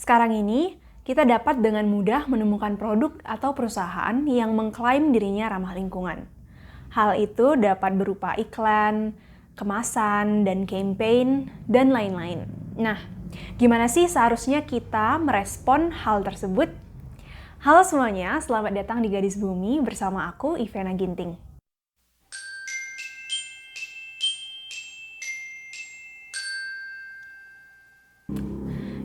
Sekarang ini, kita dapat dengan mudah menemukan produk atau perusahaan yang mengklaim dirinya ramah lingkungan. Hal itu dapat berupa iklan, kemasan, dan campaign, dan lain-lain. Nah, gimana sih seharusnya kita merespon hal tersebut? Halo semuanya, selamat datang di Gadis Bumi bersama aku, Ivana Ginting.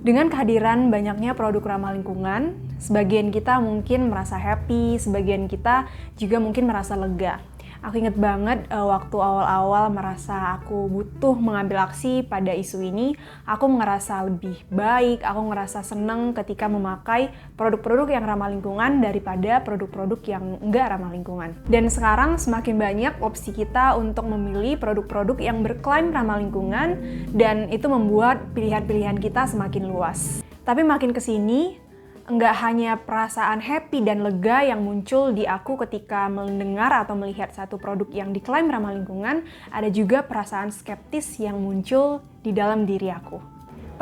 Dengan kehadiran banyaknya produk ramah lingkungan, sebagian kita mungkin merasa happy, sebagian kita juga mungkin merasa lega. Aku inget banget waktu awal-awal merasa aku butuh mengambil aksi pada isu ini, aku ngerasa lebih baik, aku ngerasa seneng ketika memakai produk-produk yang ramah lingkungan daripada produk-produk yang enggak ramah lingkungan. Dan sekarang semakin banyak opsi kita untuk memilih produk-produk yang berklaim ramah lingkungan, dan itu membuat pilihan-pilihan kita semakin luas. Tapi makin kesini, enggak hanya perasaan happy dan lega yang muncul di aku ketika mendengar atau melihat satu produk yang diklaim ramah lingkungan, ada juga perasaan skeptis yang muncul di dalam diri aku.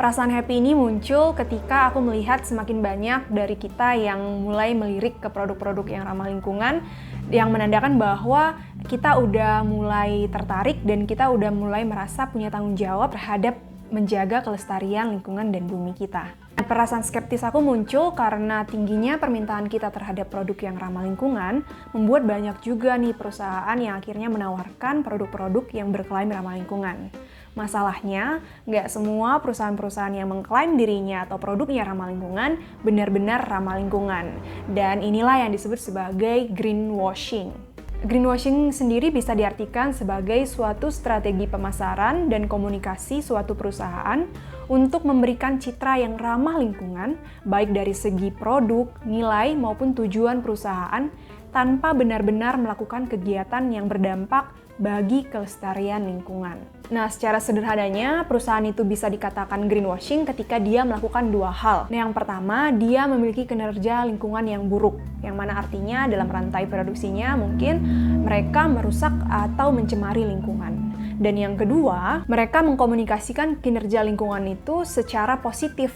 Perasaan happy ini muncul ketika aku melihat semakin banyak dari kita yang mulai melirik ke produk-produk yang ramah lingkungan, yang menandakan bahwa kita udah mulai tertarik dan kita udah mulai merasa punya tanggung jawab terhadap menjaga kelestarian lingkungan dan bumi kita. Perasaan skeptis aku muncul karena tingginya permintaan kita terhadap produk yang ramah lingkungan membuat banyak juga nih perusahaan yang akhirnya menawarkan produk-produk yang berklaim ramah lingkungan. Masalahnya, nggak semua perusahaan-perusahaan yang mengklaim dirinya atau produknya ramah lingkungan benar-benar ramah lingkungan. Dan inilah yang disebut sebagai greenwashing. Greenwashing sendiri bisa diartikan sebagai suatu strategi pemasaran dan komunikasi suatu perusahaan untuk memberikan citra yang ramah lingkungan, baik dari segi produk, nilai, maupun tujuan perusahaan, tanpa benar-benar melakukan kegiatan yang berdampak bagi kelestarian lingkungan. Nah, secara sederhananya, perusahaan itu bisa dikatakan greenwashing ketika dia melakukan dua hal. Nah, yang pertama, dia memiliki kinerja lingkungan yang buruk, yang mana artinya dalam rantai produksinya mungkin mereka merusak atau mencemari lingkungan. Dan yang kedua, mereka mengkomunikasikan kinerja lingkungan itu secara positif,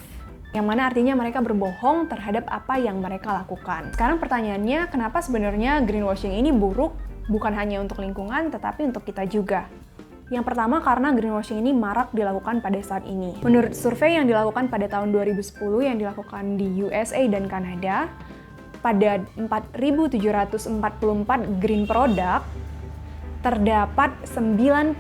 yang mana artinya mereka berbohong terhadap apa yang mereka lakukan. Sekarang pertanyaannya, kenapa sebenarnya greenwashing ini buruk bukan hanya untuk lingkungan, tetapi untuk kita juga? Yang pertama, karena greenwashing ini marak dilakukan pada saat ini. Menurut survei yang dilakukan pada tahun 2010 yang dilakukan di USA dan Kanada, pada 4.744 green product, terdapat 95%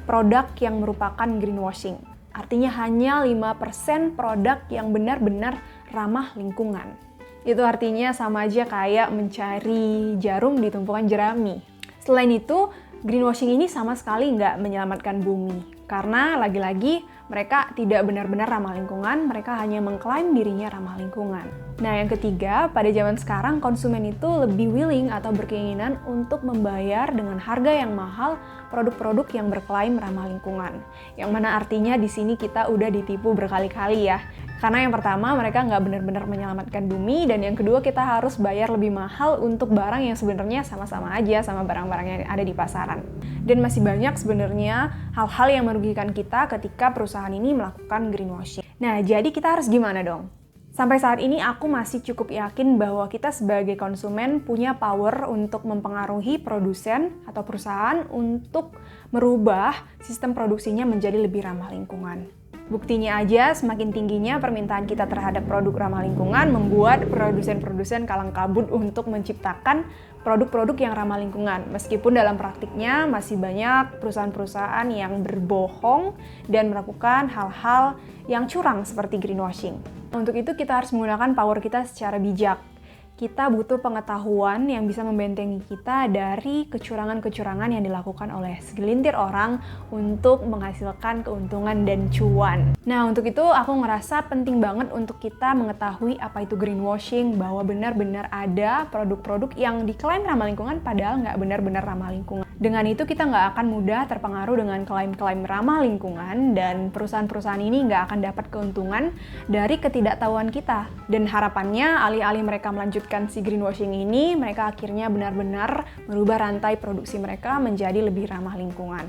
produk yang merupakan greenwashing. Artinya hanya 5% produk yang benar-benar ramah lingkungan. Itu artinya sama aja kayak mencari jarum di tumpukan jerami. Selain itu, greenwashing ini sama sekali nggak menyelamatkan bumi. Karena lagi-lagi mereka tidak benar-benar ramah lingkungan, mereka hanya mengklaim dirinya ramah lingkungan. Nah, yang ketiga, pada zaman sekarang konsumen itu lebih willing atau berkeinginan untuk membayar dengan harga yang mahal produk-produk yang berklaim ramah lingkungan. Yang mana artinya di sini kita udah ditipu berkali-kali ya. Karena yang pertama, mereka nggak benar-benar menyelamatkan bumi, dan yang kedua, kita harus bayar lebih mahal untuk barang yang sebenarnya sama-sama aja sama barang-barang yang ada di pasaran. Dan masih banyak sebenarnya hal-hal yang merugikan kita ketika perusahaan ini melakukan greenwashing. Nah, jadi kita harus gimana dong? Sampai saat ini aku masih cukup yakin bahwa kita sebagai konsumen punya power untuk mempengaruhi produsen atau perusahaan untuk merubah sistem produksinya menjadi lebih ramah lingkungan. Buktinya aja, semakin tingginya permintaan kita terhadap produk ramah lingkungan membuat produsen-produsen kalang kabut untuk menciptakan produk-produk yang ramah lingkungan. Meskipun dalam praktiknya masih banyak perusahaan-perusahaan yang berbohong dan melakukan hal-hal yang curang seperti greenwashing. Untuk itu kita harus menggunakan power kita secara bijak. Kita butuh pengetahuan yang bisa membentengi kita dari kecurangan-kecurangan yang dilakukan oleh segelintir orang untuk menghasilkan keuntungan dan cuan. Nah, untuk itu aku ngerasa penting banget untuk kita mengetahui apa itu greenwashing, bahwa benar-benar ada produk-produk yang diklaim ramah lingkungan padahal nggak benar-benar ramah lingkungan. Dengan itu kita nggak akan mudah terpengaruh dengan klaim-klaim ramah lingkungan, dan perusahaan-perusahaan ini nggak akan dapat keuntungan dari ketidaktahuan kita. Dan harapannya alih-alih mereka melanjutkan si greenwashing ini, mereka akhirnya benar-benar merubah rantai produksi mereka menjadi lebih ramah lingkungan.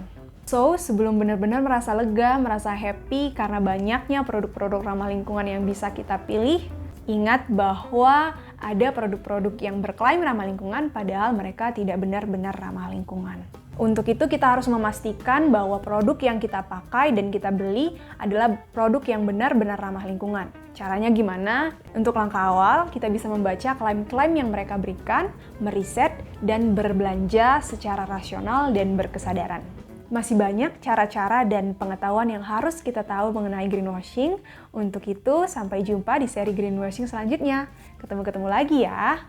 So, sebelum benar-benar merasa lega, merasa happy karena banyaknya produk-produk ramah lingkungan yang bisa kita pilih, ingat bahwa ada produk-produk yang berklaim ramah lingkungan padahal mereka tidak benar-benar ramah lingkungan. Untuk itu kita harus memastikan bahwa produk yang kita pakai dan kita beli adalah produk yang benar-benar ramah lingkungan. Caranya gimana? Untuk langkah awal, kita bisa membaca klaim-klaim yang mereka berikan, meriset, dan berbelanja secara rasional dan berkesadaran. Masih banyak cara-cara dan pengetahuan yang harus kita tahu mengenai greenwashing. Untuk itu, sampai jumpa di seri greenwashing selanjutnya. Ketemu-ketemu lagi ya!